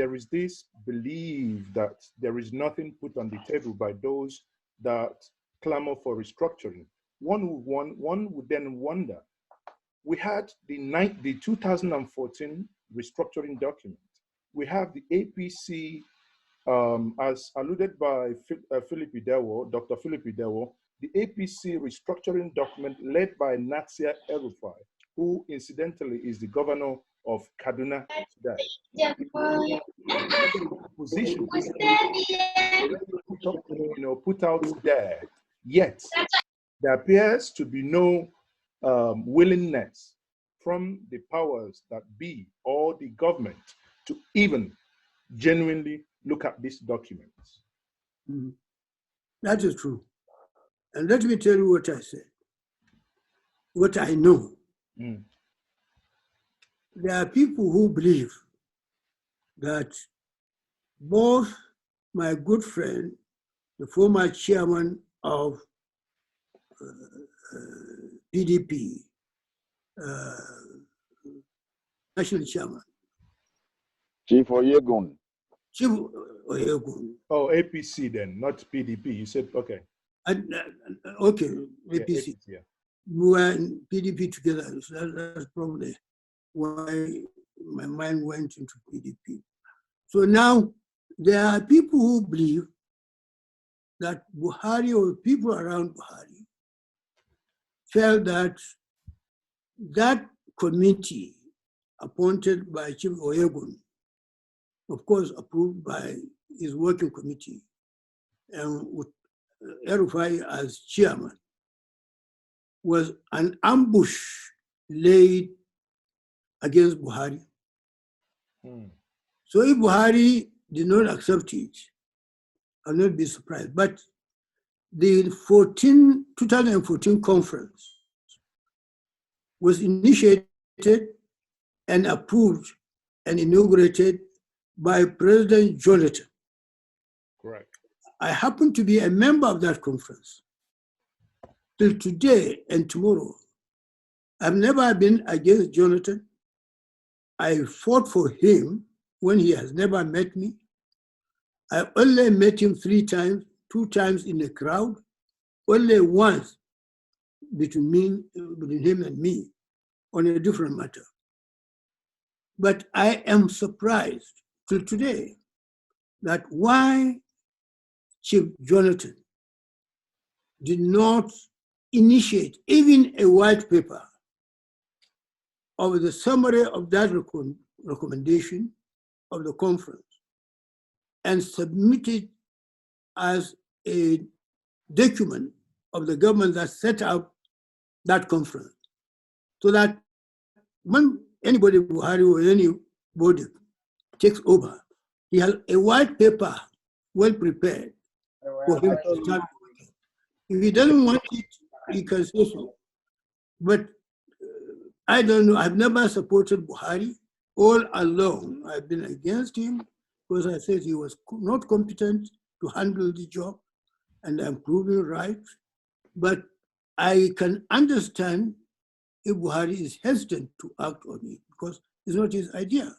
there is this belief that there is nothing put on the table by those that clamor for restructuring. One would then wonder, we had the 2014 restructuring document. We have the APC, as alluded by Philip Idewo, Dr. Philip Idewo, the APC restructuring document led by Natsir El-Rufai, who incidentally is the governor of Kaduna today. Position put out there, yet there appears to be no willingness from the powers that be or the government to even genuinely look at these documents. Mm-hmm. That is true. And let me tell you what I said, what I know. Mm. There are people who believe that both my good friend, the former chairman of PDP, national chairman, Chief Oyegun. Chief Oyegun. Oh, APC then, not PDP. You said, okay. Okay, APC. Yeah, yeah. We were in PDP together, so that's probably why my mind went into PDP. So now there are people who believe that Buhari or people around Buhari felt that that committee appointed by Chief Oyegun, of course approved by his working committee, and with El-Rufai as chairman, was an ambush laid against Buhari. Hmm. So if Buhari did not accept it, I'll not be surprised. But the 2014 conference was initiated and approved and inaugurated by President Jonathan. Correct. I happen to be a member of that conference. Till today and tomorrow, I've never been against Jonathan. I fought for him when he has never met me. I only met him 3 times, 2 times in the crowd, only once between him and me on a different matter. But I am surprised till today that why Chief Jonathan did not initiate even a white paper of the summary of that recommendation of the conference and submit it as a document of the government that set up that conference, so that when anybody, Buhari or anybody takes over, he has a white paper well prepared for him to start. If he doesn't want it, he can say so. But I don't know, I've never supported Buhari. All along, I've been against him because I said he was not competent to handle the job, and I'm proving right. But I can understand if Buhari is hesitant to act on it because it's not his idea.